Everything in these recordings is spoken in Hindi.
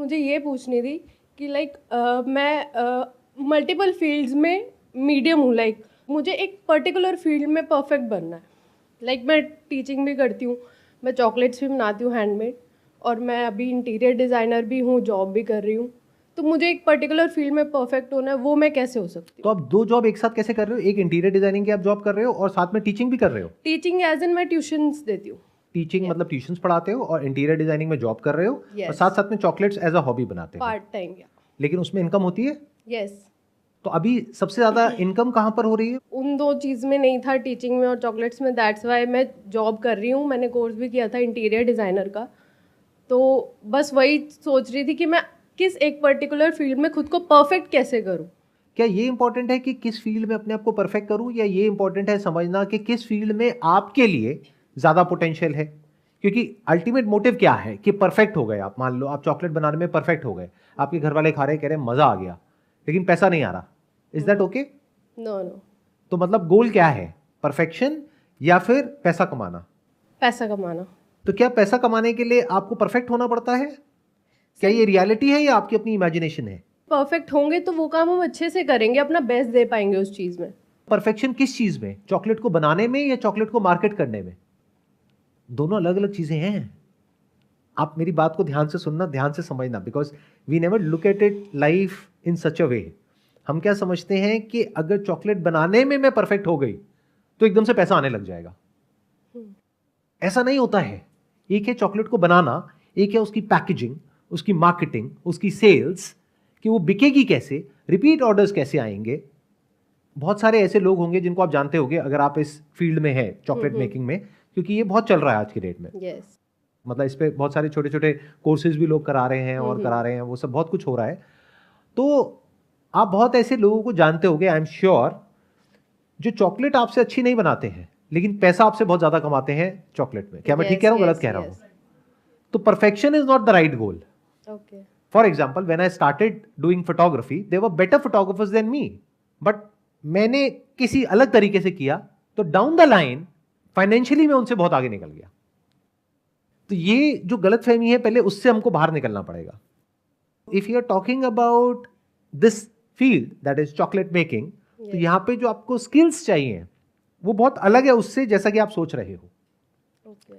मुझे ये पूछनी थी कि मैं मल्टीपल फील्ड्स में मीडियम हूँ। मुझे एक पर्टिकुलर फील्ड में परफेक्ट बनना है। मैं टीचिंग भी करती हूँ, मैं चॉकलेट्स भी बनाती हूँ हैंडमेड, और मैं अभी इंटीरियर डिज़ाइनर भी हूँ, जॉब भी कर रही हूँ। तो मुझे एक पर्टिकुलर फील्ड में परफेक्ट होना है, वो मैं कैसे हो सकती तो हूँ? आप 2 जॉब एक साथ कैसे कर रहे हो? एक इंटीरियर डिजाइनिंग की आप जॉब कर रहे हो और साथ में टीचिंग भी कर रहे हो। टीचिंग एज इन मैं ट्यूशंस देती हूँ। टीचिंग मतलब ट्यूशंस पढ़ाते हो और इंटीरियर डिजाइनिंग में जॉब कर रहे हो और यस, साथ साथ में चॉकलेट्स एज अ हॉबी बनाते हो। Part time. या लेकिन उसमें इनकम होती है। यस, तो अभी सबसे ज्यादा इनकम कहाँ पर हो रही है? उन दो चीज़ में नहीं था, टीचिंग में और चॉकलेट्स में। दैट्स वाई मैं जॉब कर रही हूँ। मैंने कोर्स भी किया था इंटीरियर डिज़ाइनर का। तो बस वही सोच रही थी कि मैं किस एक पर्टिकुलर फील्ड में खुद को परफेक्ट कैसे करूँ। क्या ये इंपॉर्टेंट है कि किस फील्ड में अपने आप को परफेक्ट करूं, या ये इंपॉर्टेंट है समझना कि किस फील्ड में आपके लिए ज्यादा पोटेंशियल है? क्योंकि अल्टीमेट मोटिव क्या है कि परफेक्ट हो गए आप। मान लो आप चॉकलेट बनाने में परफेक्ट हो गए, आपके घर वाले खा रहे कह रहे मजा आ गया, लेकिन पैसा नहीं आ रहा। Is that okay? No no, तो मतलब गोल क्या है, परफेक्शन या फिर पैसा कमाना? पैसा कमाना। तो क्या पैसा कमाने के लिए आपको परफेक्ट होना पड़ता है? क्या ये रियलिटी है या आपकी अपनी इमेजिनेशन है? परफेक्ट होंगे तो वो काम हम अच्छे से करेंगे, अपना बेस्ट दे पाएंगे उस चीज़ में। परफेक्शन किस चीज में? चॉकलेट को बनाने में या चॉकलेट को मार्केट करने में? दोनों अलग अलग चीजें हैं। आप मेरी बात को ध्यान से सुनना, ध्यान से समझना, because we never look at it life in such a way. हम क्या समझते हैं कि अगर चॉकलेट बनाने में मैं परफेक्ट हो गई तो एकदम से पैसा आने लग जाएगा। ऐसा नहीं होता है। एक है चॉकलेट को बनाना, एक है उसकी पैकेजिंग, उसकी मार्केटिंग, उसकी सेल्स, कि वो बिकेगी कैसे, रिपीट ऑर्डर्स कैसे आएंगे। बहुत सारे ऐसे लोग होंगे जिनको आप जानते होंगे अगर आप इस फील्ड में हैं, चॉकलेट मेकिंग में, क्योंकि ये बहुत चल रहा है आज की डेट में। यस। मतलब इस पे बहुत सारे छोटे छोटे कोर्सेज भी लोग करा रहे हैं और करा रहे हैं, वो सब बहुत कुछ हो रहा है। तो आप बहुत ऐसे लोगों को जानते होंगे, आई एम श्योर, जो चॉकलेट आपसे अच्छी नहीं बनाते हैं लेकिन पैसा आपसे बहुत ज्यादा कमाते हैं चॉकलेट में। क्या मैं ठीक कह रहा हूँ, गलत कह रहा हूँ? तो perfection is not the right goal. Okay. For example, when I started doing photography, there were better photographers than me, but मैंने किसी अलग तरीके से किया, तो डाउन द लाइन फाइनेंशियली मैं उनसे बहुत आगे निकल गया। तो ये जो गलत फहमी है, पहले उससे हमको बाहर निकलना पड़ेगा। If you are talking about this field that is chocolate making, तो यहां पे जो आपको स्किल्स चाहिए वो बहुत अलग है उससे जैसा कि आप सोच रहे हो। ओके।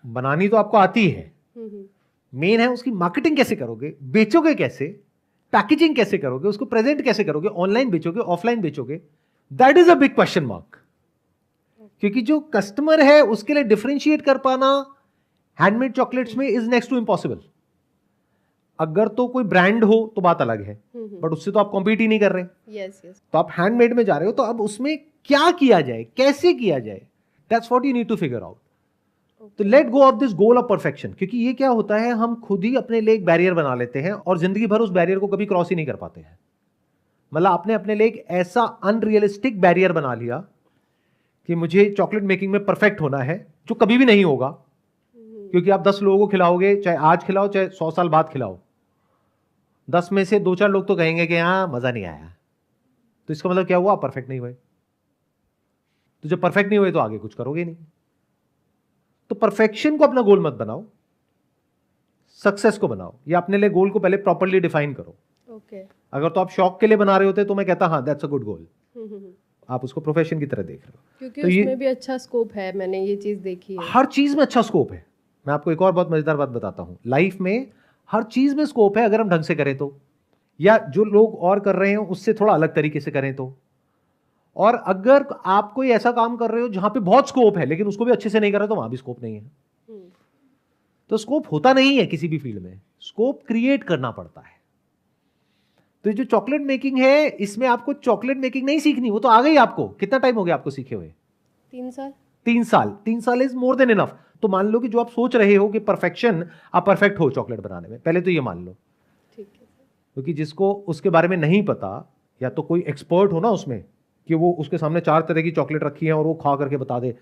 बनानी तो आपको आती है, मेन है उसकी मार्केटिंग कैसे करोगे, बेचोगे कैसे, पैकेजिंग कैसे करोगे, उसको प्रेजेंट कैसे करोगे, ऑनलाइन बेचोगे, ऑफलाइन बेचोगे, that is a big question mark. क्योंकि जो कस्टमर है उसके लिए डिफरेंशिएट कर पाना हैंडमेड चॉकलेट्स में इज नेक्स्ट टू इम्पॉसिबल। अगर तो कोई ब्रांड हो तो बात अलग है, बट उससे तो आप कॉम्पीट ही नहीं कर रहे। Yes yes. तो आप हैंडमेड में जा रहे हो, तो अब उसमें क्या किया जाए, कैसे किया जाए, that's what you need to figure out. तो let go of this goal of perfection, क्योंकि ये क्या होता है, हम खुद ही अपने लिए एक बैरियर बना लेते हैं और जिंदगी भर उस बैरियर को कभी क्रॉस ही नहीं कर पाते हैं। मतलब आपने अपने लिए एक ऐसा अनरियलिस्टिक बैरियर बना लिया कि मुझे चॉकलेट मेकिंग में परफेक्ट होना है, जो कभी भी नहीं होगा। क्योंकि आप 10 लोगों को खिलाओगे, चाहे आज खिलाओ चाहे 100 साल बाद खिलाओ, 10 में से 2-4 लोग तो कहेंगे कि हाँ मजा नहीं आया। तो इसका मतलब क्या हुआ, परफेक्ट नहीं हुए। तो जब परफेक्ट नहीं हुए तो आगे कुछ करोगे नहीं। तो परफेक्शन को अपना गोल मत बनाओ, सक्सेस को बनाओ, या अपने लिए गोल को पहले प्रॉपर्ली डिफाइन करो। ओके। अगर तो आप शौक के लिए बना रहे होते तो मैं कहता हाँ दैट्स अ गुड गोल, आप उसको प्रोफेशन की तरह देख रहे हो। क्योंकि तो उसमें भी अच्छा स्कोप है, मैंने ये चीज देखी है। हर चीज में अच्छा स्कोप है। मैं आपको एक और बहुत मजेदार बात बताता हूं, लाइफ में हर चीज में स्कोप है अगर हम ढंग से करें तो, या जो लोग और कर रहे हैं उससे थोड़ा अलग तरीके से करें तो। और अगर आप कोई ऐसा काम कर रहे हो जहां पे बहुत स्कोप है लेकिन उसको भी अच्छे से नहीं कर रहे तो वहां भी स्कोप नहीं है। तो स्कोप होता नहीं है किसी भी फील्ड में, स्कोप क्रिएट करना पड़ता है। तो जो चॉकलेट मेकिंग है, इसमें आपको चॉकलेट मेकिंग नहीं सीखनी, वो तो आ गई आपको। कितना टाइम हो गया आपको सीखे हुए? 3 साल। 3 साल। 3 साल इज मोर देन इनफ। तो मान लो कि जो आप सोच रहे हो कि परफेक्शन, आप परफेक्ट हो चॉकलेट बनाने में, पहले तो ये मान लो। ठीक है। क्योंकि जिसको उसके बारे में नहीं पता, या तो कोई एक्सपर्ट हो ना उसमें, कि वो उसके सामने 4 तरह की चॉकलेट रखी है और वो खा करके बता दे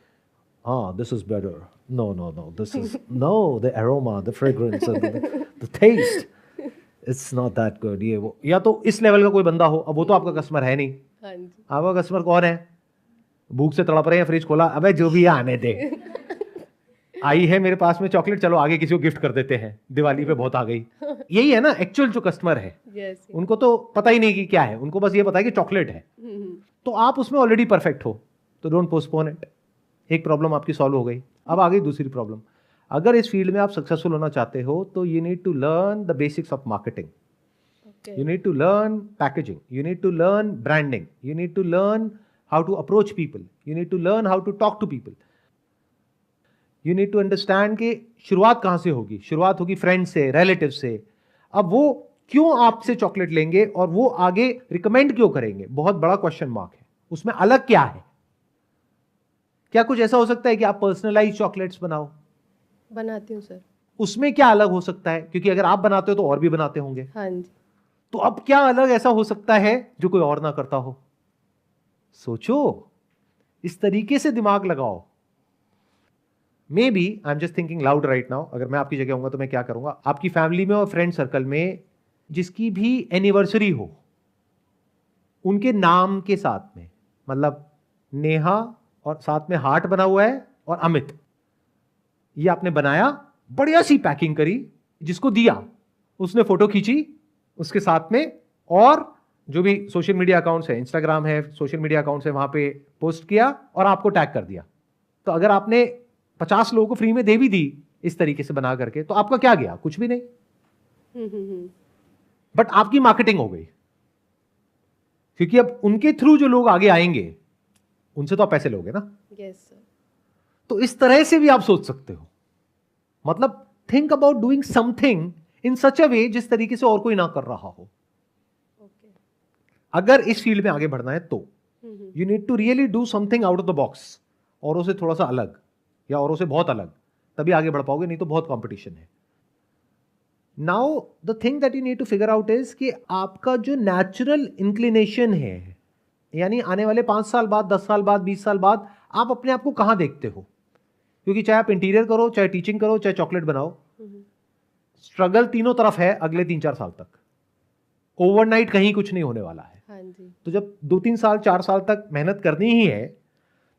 हाँ this is better, no no no this is no, the aroma, the fragrance, the taste, it's not that good, ये वो। या तो इस लेवल का कोई बंदा हो, अब वो तो आपका कस्टमर है नहीं। हाँ जी। आपका कस्टमर कौन है? भूख से तड़प रहे हैं, फ्रिज खोला, अबे जो भी है आने दे। आई है मेरे पास में चॉकलेट, चलो आगे किसी को गिफ्ट कर देते हैं, दिवाली पे बहुत आ गई। यही है ना एक्चुअल जो कस्टमर है। yes, उनको तो पता ही नहीं कि क्या है, उनको बस ये पता है कि चॉकलेट है। तो आप उसमें ऑलरेडी परफेक्ट हो, तो डोंट पोस्टपोन इट। एक प्रॉब्लम आपकी सॉल्व हो गई। अब आ गई दूसरी प्रॉब्लम। अगर इस फील्ड में आप सक्सेसफुल होना चाहते हो तो you need to learn the basics of marketing, you need to learn packaging, you need to learn branding, you need to learn how to approach people, you need to learn how to talk to people, you need to understand कि शुरुआत कहाँ से होगी। शुरुआत होगी फ्रेंड से, रिलेटिव से। अब वो क्यों आपसे चॉकलेट लेंगे और वो आगे रिकमेंड क्यों करेंगे, बहुत बड़ा क्वेश्चन मार्क है। उसमें अलग क्या है? क्या कुछ ऐसा हो सकता है कि आप पर्सनलाइज चॉकलेट्स बनाओ? बनाती हूँ सर। उसमें क्या अलग हो सकता है? क्योंकि अगर आप बनाते हो तो और भी बनाते होंगे। हाँ जी। तो अब क्या अलग ऐसा हो सकता है जो कोई और ना करता हो? सोचो, इस तरीके से दिमाग लगाओ। Maybe I am just thinking loud right now. अगर मैं आपकी जगह होऊंगा तो मैं क्या करूंगा? आपकी फैमिली में और फ्रेंड सर्कल में जिसकी भी एनिवर्सरी हो, उनके नाम के साथ में, मतलब नेहा और साथ में हार्ट बना हुआ है और अमित, ये आपने बनाया, बढ़िया सी पैकिंग करी, जिसको दिया उसने फोटो खींची उसके साथ में, और जो भी सोशल मीडिया अकाउंट्स है, इंस्टाग्राम है, सोशल मीडिया अकाउंट्स है, वहां पे पोस्ट किया और आपको टैग कर दिया। तो अगर आपने 50 लोगों को फ्री में दे भी दी इस तरीके से बना करके, तो आपका क्या गया? कुछ भी नहीं। बट आपकी मार्केटिंग हो गई, क्योंकि अब उनके थ्रू जो लोग आगे आएंगे उनसे तो आप पैसे लोगे ना। Yes sir. तो इस तरह से भी आप सोच सकते हो। मतलब think about doing something in such a way जिस तरीके से और कोई ना कर रहा हो। अगर इस फील्ड में आगे बढ़ना है तो you need to really do something out of the box, औरों से थोड़ा सा अलग या औरों से बहुत अलग, तभी आगे बढ़ पाओगे, नहीं तो बहुत कंपटीशन है। Now the thing that you need to figure out is कि आपका जो नेचुरल इंक्लिनेशन है, यानी आने वाले 5 साल बाद, 10 साल बाद, 20 साल बाद आप अपने आप को कहां देखते हो? क्योंकि चाहे आप इंटीरियर करो, चाहे टीचिंग करो, चाहे चॉकलेट बनाओ, स्ट्रगल तीनों तरफ है अगले 3-4 साल तक। ओवरनाइट कहीं कुछ नहीं होने वाला है। हाँ जी। तो जब 2-3 साल 4 साल तक मेहनत करनी ही है,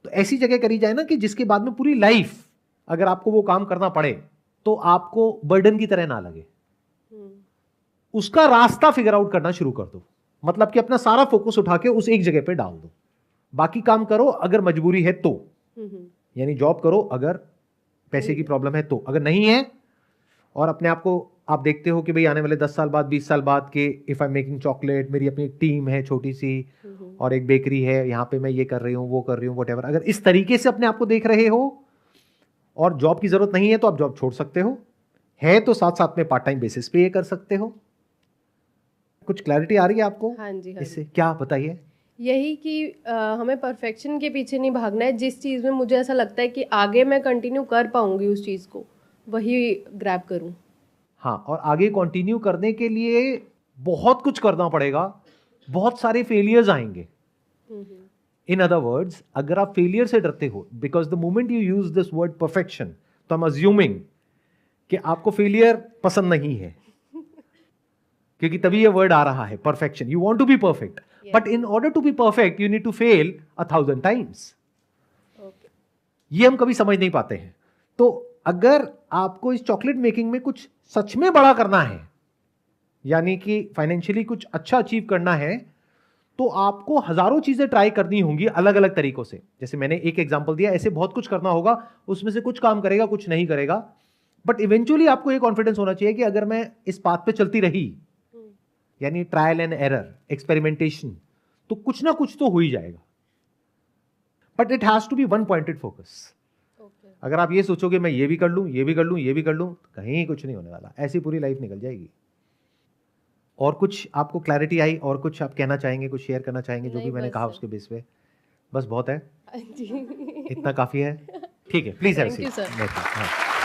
तो ऐसी जगह करी जाए ना कि जिसके बाद में पूरी लाइफ अगर आपको वो काम करना पड़े तो आपको बर्डन की तरह ना लगे। उसका रास्ता फिगर आउट करना शुरू कर दो। मतलब कि अपना सारा फोकस उठा के उस एक जगह पे डाल दो। बाकी काम करो अगर मजबूरी है तो, यानी जॉब करो अगर पैसे की प्रॉब्लम है तो, अगर नहीं है और अपने आप को आप देखते हो कि भाई आने वाले 10 साल बाद, 20 साल बाद के if I am making chocolate, मेरी अपनी टीम है छोटी सी और एक बेकरी है, यहाँ पे मैं ये कर रही हूँ, वो कर रही हूँ, व्हाटएवर, अगर इस तरीके से अपने आप को देख रहे हो और जॉब की जरूरत नहीं है तो आप जॉब छोड़ सकते हो, है तो साथ साथ में पार्ट टाइम बेसिस पे ये कर सकते हो। कुछ क्लैरिटी आ रही है आपको? हाँ जी, हाँ इससे क्या बताइए? यही कि हमें परफेक्शन के पीछे नहीं भागना है। जिस चीज़ में मुझे ऐसा लगता है कि आगे मैं कंटिन्यू कर पाऊंगी उस चीज़ को, वही ग्रैब करूं। हाँ, और आगे कंटिन्यू करने के लिए बहुत कुछ करना पड़ेगा, बहुत सारे फेलियर्स आएंगे। इन अदर वर्ड्स, अगर आप फेलियर से डरते हो, because the moment you use this word perfection, तो आई एम अज्यूमिंग कि आपको फेलियर पसंद नहीं है, क्योंकि तभी ये वर्ड आ रहा है perfection. You want to be perfect, but in order to be perfect you need to fail 1000 times. ये हम कभी समझ नहीं पाते हैं। तो अगर आपको इस चॉकलेट मेकिंग में कुछ सच में बड़ा करना है, यानी कि फाइनेंशियली कुछ अच्छा अचीव करना है, तो आपको हजारों चीजें ट्राई करनी होंगी अलग अलग तरीकों से। जैसे मैंने एक एग्जांपल दिया, ऐसे बहुत कुछ करना होगा, उसमें से कुछ काम करेगा, कुछ नहीं करेगा, बट इवेंचुअली आपको ये कॉन्फिडेंस होना चाहिए कि अगर मैं इस पाथ पे चलती रही, यानी ट्रायल एंड एरर, एक्सपेरिमेंटेशन, तो कुछ ना कुछ तो हो ही जाएगा। But it has to be one pointed focus. अगर आप ये सोचोगे मैं ये भी कर लूं, ये भी कर लूं, ये भी कर लूं, तो कहीं कुछ नहीं होने वाला, ऐसी पूरी लाइफ निकल जाएगी। और कुछ आपको क्लैरिटी आई और कुछ आप कहना चाहेंगे, कुछ शेयर करना चाहेंगे? जो भी मैंने कहा उसके बेस पे बस बहुत है, इतना काफी है। ठीक है, प्लीज हैव अ सीट।